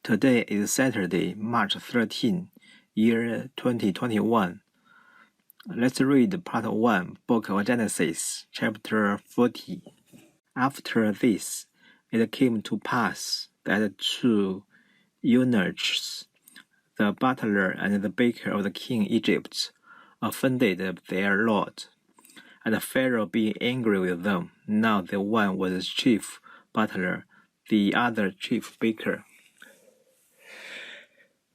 Today is Saturday, March 13, year 2021. Let's read part 1, Book of Genesis, chapter 40. After this, it came to pass that two eunuchs, the butler and the baker of the king Egypt, offended their lord. And Pharaoh being angry with them, now the one was chief butler, the other chief baker.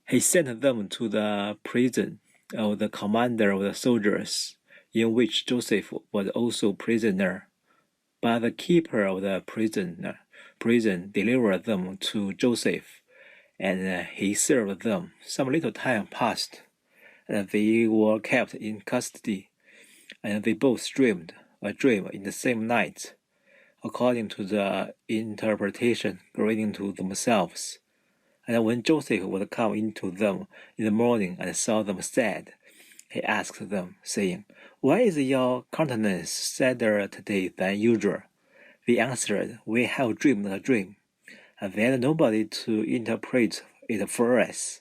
He sent them to the prison of the commander of the soldiers, in which Joseph was also prisoner. But the keeper of the prison delivered them to Joseph, and he served them. Some little time passed, and they were kept in custody, and they both dreamed a dream in the same night, according to the interpretation granted to themselves. And when Joseph would come into them in the morning and saw them sad, he asked them, saying, Why is your countenance sadder today than usual? They answered, We have dreamed a dream, and there is nobody to interpret it for us.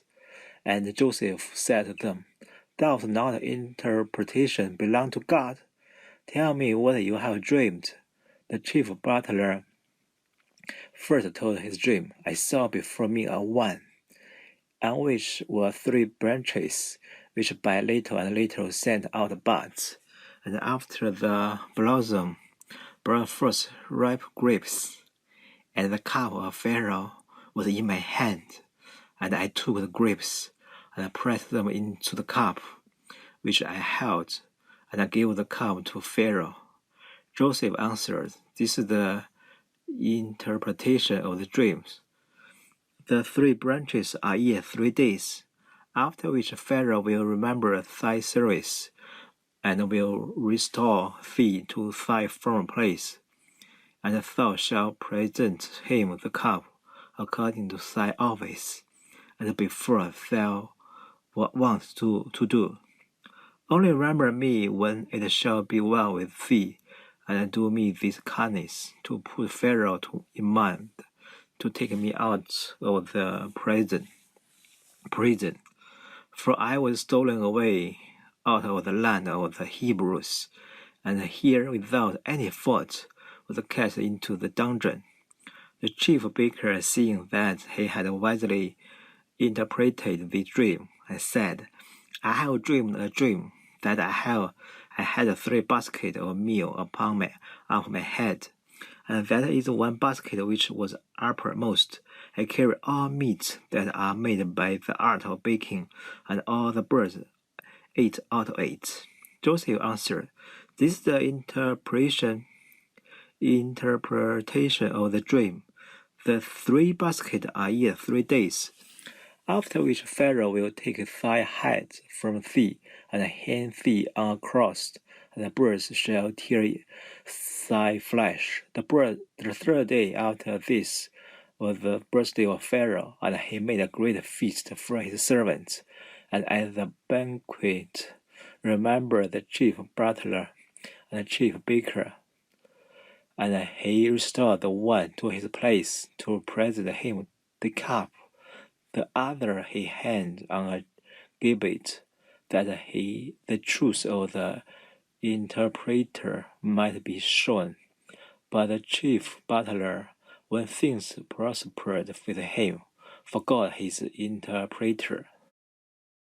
And Joseph said to them, Does not interpretation belong to God? Tell me what you have dreamed. The chief butler first told his dream. I saw before me a vine, on which were 3 branches, which by little and little sent out buds, and after the blossom brought forth ripe grapes. And the cup of Pharaoh was in my hand, and I took the grapes, and pressed them into the cup, which I held, and I gave the cup to Pharaoh. Joseph answered, This is the interpretation of the dreams. The 3 branches are yet 3 days, after which Pharaoh will remember thy service, and will restore thee to thy former place. And thou shalt present him the cup according to thy office, and before thou wont to do. Only remember me when it shall be well with thee, and do me this kindness, to put Pharaoh in mind, to take me out of the prison. For I was stolen away out of the land of the Hebrews, and here without any fault was cast into the dungeon. The chief baker, seeing that he had wisely interpreted the dream, and said, I have dreamed a dream, that I had 3 baskets of meal upon my head, and that is 1 basket which was uppermost. I carry all meats that are made by the art of baking, and all the birds ate out of it. Joseph answered, This is the interpretation of the dream. The 3 baskets are yet 3 days, after which Pharaoh will take thy head from thee, and hang thee on a cross, and the birds shall tear thy flesh. The 3rd day after this was the birthday of Pharaoh, and he made a great feast for his servants. And at the banquet remembered the chief butler and the chief baker, and he restored the one to his place, to present him the cup. The other he hanged on a gibbet, that the truth of the interpreter might be shown. But the chief butler, when things prospered with him, forgot his interpreter.